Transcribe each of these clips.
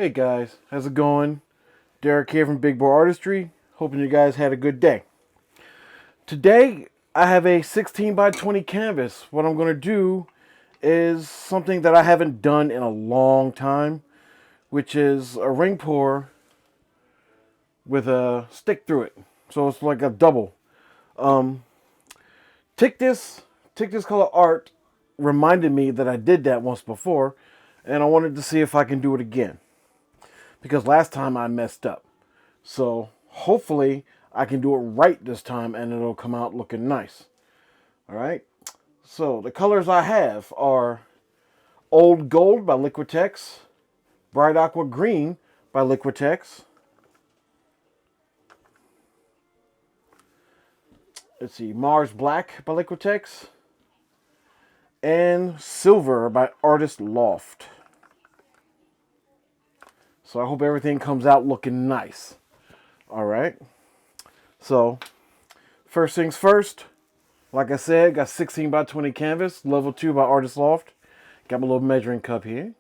Hey guys, how's it going? Derek here from Big Boy Artistry. Hoping you guys had a good day. Today I have a 16 by 20 canvas. What I'm going to do is something that I haven't done in a long time, which is a ring pour with a stick through it. So it's like a double. Um, Tick this color art reminded me that I did that once before, and I wanted to see if I can do it again. Because last time I messed up. So hopefully I can do it right this time and it'll come out looking nice. Alright, so the colors I have are Old Gold by Liquitex, Bright Aqua Green by Liquitex. Let's see, Mars Black by Liquitex, and Silver by Artist Loft. So I hope everything comes out looking nice. Alright, so first things first, like I said, got 16 by 20 canvas, level 2 by Artist Loft. Got my little measuring cup here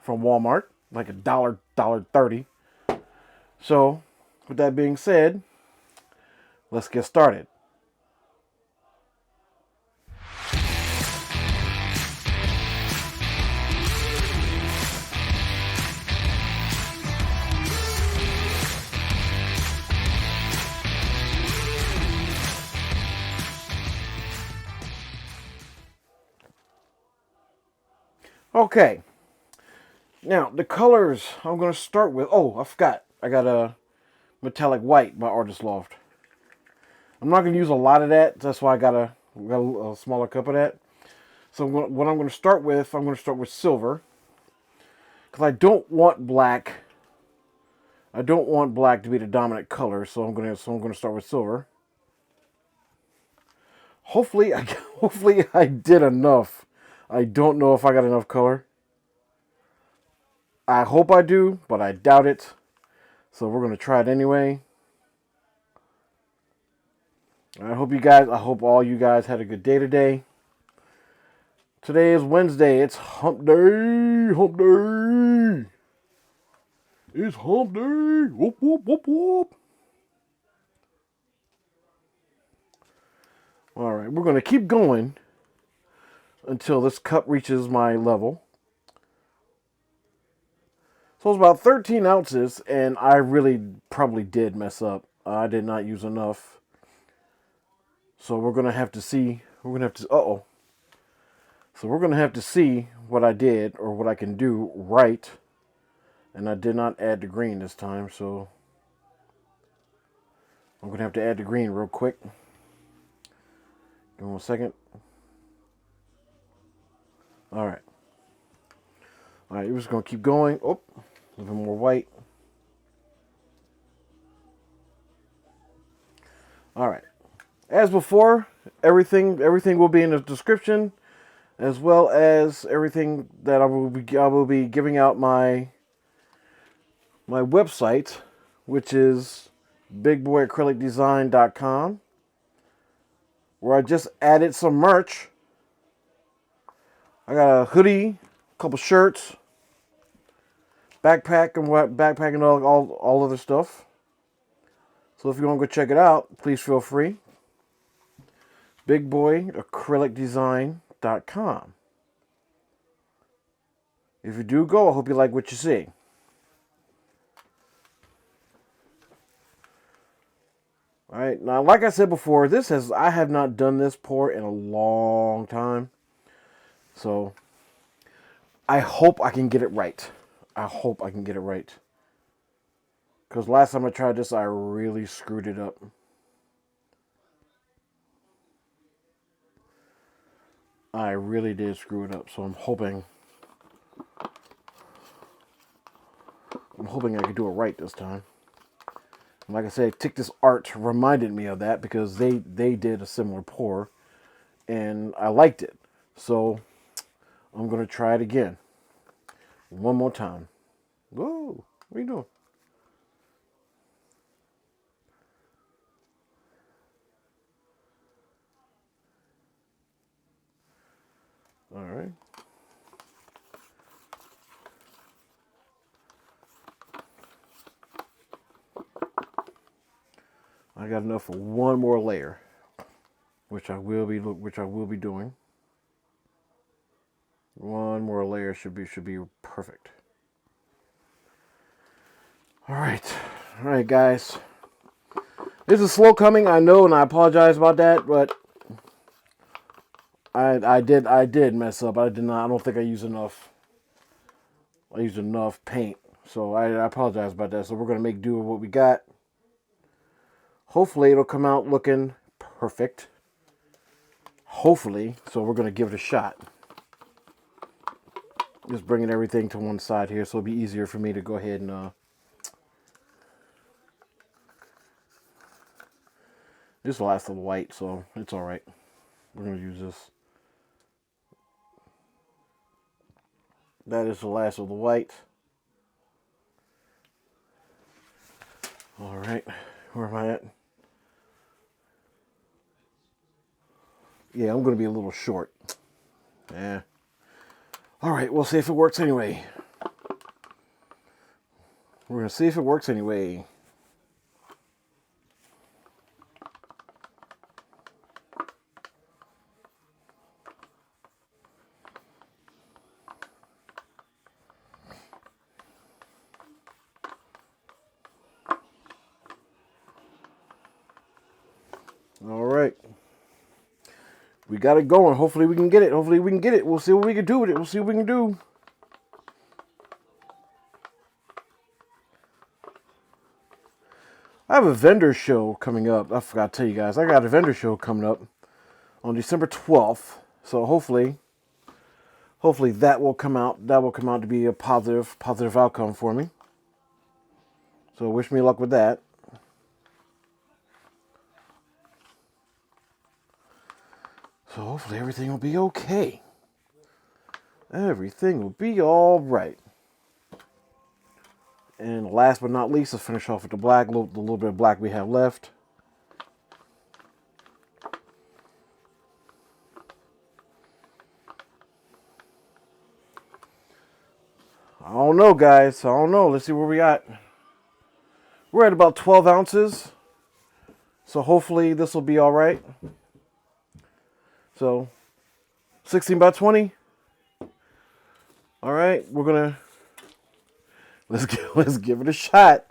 from Walmart, like $1.30. So, with that being said, let's get started. Okay, now the colors I'm going to start with. Oh, I forgot. I got a metallic white by Artist Loft. I'm not going to use a lot of that. That's why I got a smaller cup of that. So what I'm going to start with, I'm going to start with silver. Because I don't want black. I don't want black to be the dominant color. So I'm going to start with silver. Hopefully I did enough. I don't know if I got enough color. I hope I do, but I doubt it. So we're going to try it anyway. I hope all you guys had a good day today. Today is Wednesday. It's hump day. Hump day. It's hump day. Whoop, whoop, whoop, whoop. All right, we're going to keep going until this cup reaches my level. So it's about 13 ounces, and I really probably did mess up. I did not use enough. So we're going to have to see. We're going to have to... Uh-oh. So we're going to have to see what I did or what I can do right. And I did not add the green this time, so I'm going to have to add the green real quick. Give me 1 second. Alright. Alright, we're just going to keep going. Oh, a little more white. Alright. As before, everything will be in the description, as well as everything that I will be giving out my website, which is bigboyacrylicdesign.com, where I just added some merch. I got a hoodie, a couple shirts, backpack and all other stuff. So if you want to go check it out, please feel free. bigboyacrylicdesign.com. If you do go, I hope you like what you see. Alright, now like I said before, I have not done this pour in a long time. So I hope I can get it right. I hope I can get it right. Because last time I tried this, I really screwed it up. I really did screw it up, so I'm hoping I can do it right this time. And like I said, Tick This Art reminded me of that because they did a similar pour, and I liked it. So I'm going to try it again. One more time. Whoa, what are you doing? All right. I got enough for one more layer, which I will be doing. One more layer should be perfect. All right, guys. This is slow coming, I know, and I apologize about that, but I did mess up. I don't think I used enough. I used enough paint, so I apologize about that. So we're gonna make do with what we got. Hopefully, it'll come out looking perfect. Hopefully, so we're gonna give it a shot. Just bringing everything to one side here, so it'll be easier for me to go ahead and this is the last of the white, so it's all right. We're gonna use this. That is the last of the white. All right, where am I at? Yeah, I'm gonna be a little short. Yeah. All right, we'll see if it works anyway. We're gonna see if it works anyway. All right. We got it going. Hopefully we can get it. We'll see what we can do with it. We'll see what we can do. I have a vendor show coming up. I forgot to tell you guys. I got a vendor show coming up on December 12th. So hopefully that will come out. That will come out to be a positive outcome for me. So wish me luck with that. So hopefully everything will be okay. Everything will be all right. And last but not least, let's finish off with the black, the little bit of black we have left. I don't know, guys. I don't know. Let's see where we at. We're at about 12 ounces. So hopefully this will be all right. So 16 by 20. All right, we're gonna let's give it a shot.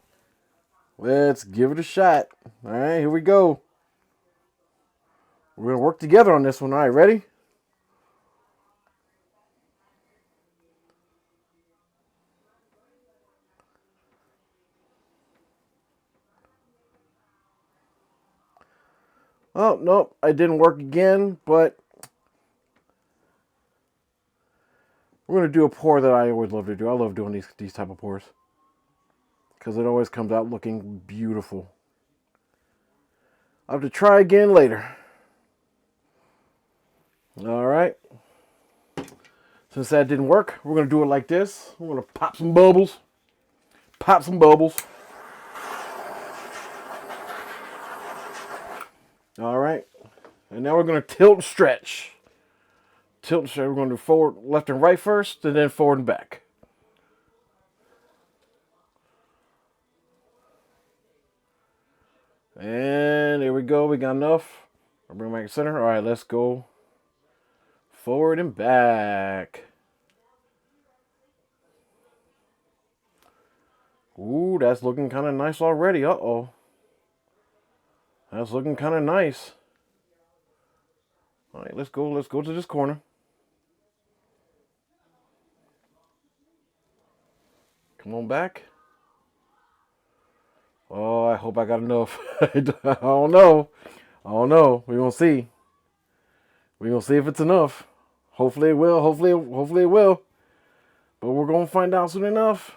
Let's give it a shot. All right, here we go. We're gonna work together on this one. All right, ready? Oh nope, I didn't work again, but we're gonna do a pour that I always love to do. I love doing these type of pours because it always comes out looking beautiful. I'll have to try again later. All right. Since that didn't work, we're gonna do it like this. We're gonna pop some bubbles. Pop some bubbles. All right. And now we're gonna tilt and stretch. Tilt and stretch. We're gonna do forward, left and right first, and then forward and back. And there we go. We got enough. I'll bring it back to center. All right, let's go forward and back. Ooh, that's looking kind of nice already. Uh-oh. That's looking kind of nice. All right, let's go. Let's go to this corner. Come on back. Oh, I hope I got enough. I don't know. I don't know. We're going to see. We're going to see if it's enough. Hopefully it will. Hopefully it will. But we're going to find out soon enough.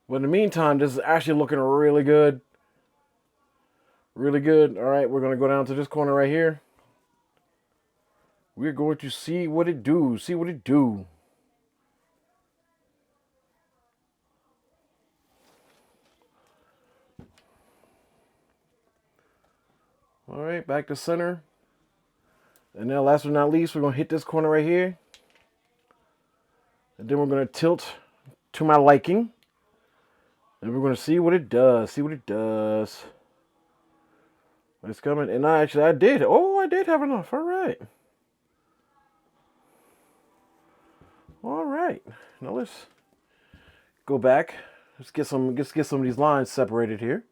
But in the meantime, this is actually looking really good. Really good. All right, we're going to go down to this corner right here. We're going to see what it do. See what it do. All right, back to center. And now last but not least, we're going to hit this corner right here. And then we're going to tilt to my liking. And we're going to see what it does. See what it does. It's coming. And I did. Oh, I did have enough. All right. All right. Now let's go back. Let's get some of these lines separated here.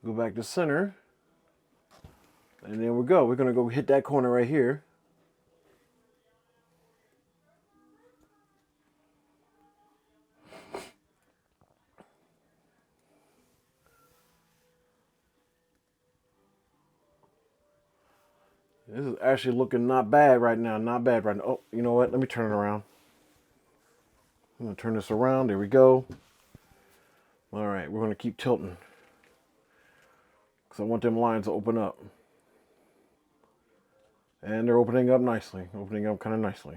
Go back to center. And there we go. We're going to go hit that corner right here. This is actually looking not bad right now. Not bad right now. Oh, you know what? Let me turn it around. I'm going to turn this around. There we go. All right. We're going to keep tilting, because I want them lines to open up. And they're opening up nicely. Opening up kind of nicely.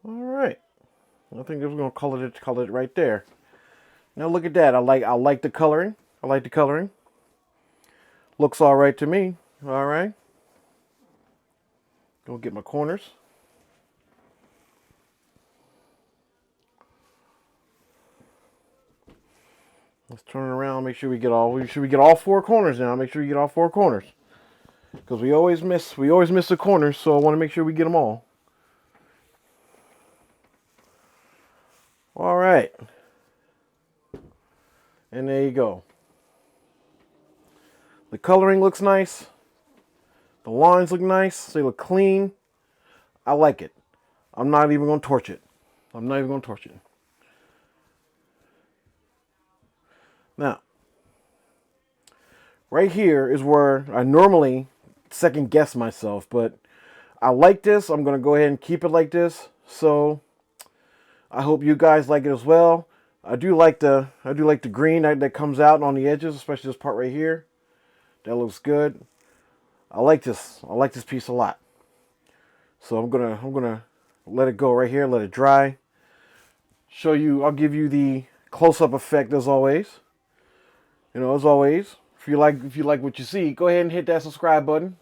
All right. I think we're going to color it right there. Now look at that. I like the coloring. I like the coloring. Looks all right to me. All right. Go get my corners. Let's turn it around. Make sure we get all four corners now. Make sure you get all four corners, because we always miss the corners. So I want to make sure we get them all. All right. And there you go. The coloring looks nice. The lines look nice. They look clean. I like it. I'm not even going to torch it. I'm not even going to torch it. Now, right here is where I normally second guess myself, but I like this. I'm going to go ahead and keep it like this. So I hope you guys like it as well. I do like the green that comes out on the edges, especially this part right here. That looks good. I like this. I like this piece a lot. So I'm gonna let it go right here, let it dry. Show you. I'll give you the close-up effect as always. You know, as always, if you like what you see, go ahead and hit that subscribe button.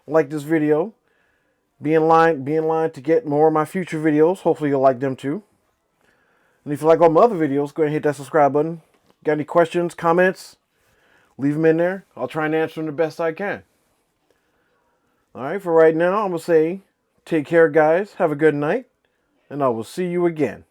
Like this video. Be in line to get more of my future videos. Hopefully you'll like them too. And if you like all my other videos, go ahead and hit that subscribe button. Got any questions, comments? Leave them in there. I'll try and answer them the best I can. All right, for right now, I'm going to say take care, guys. Have a good night. And I will see you again.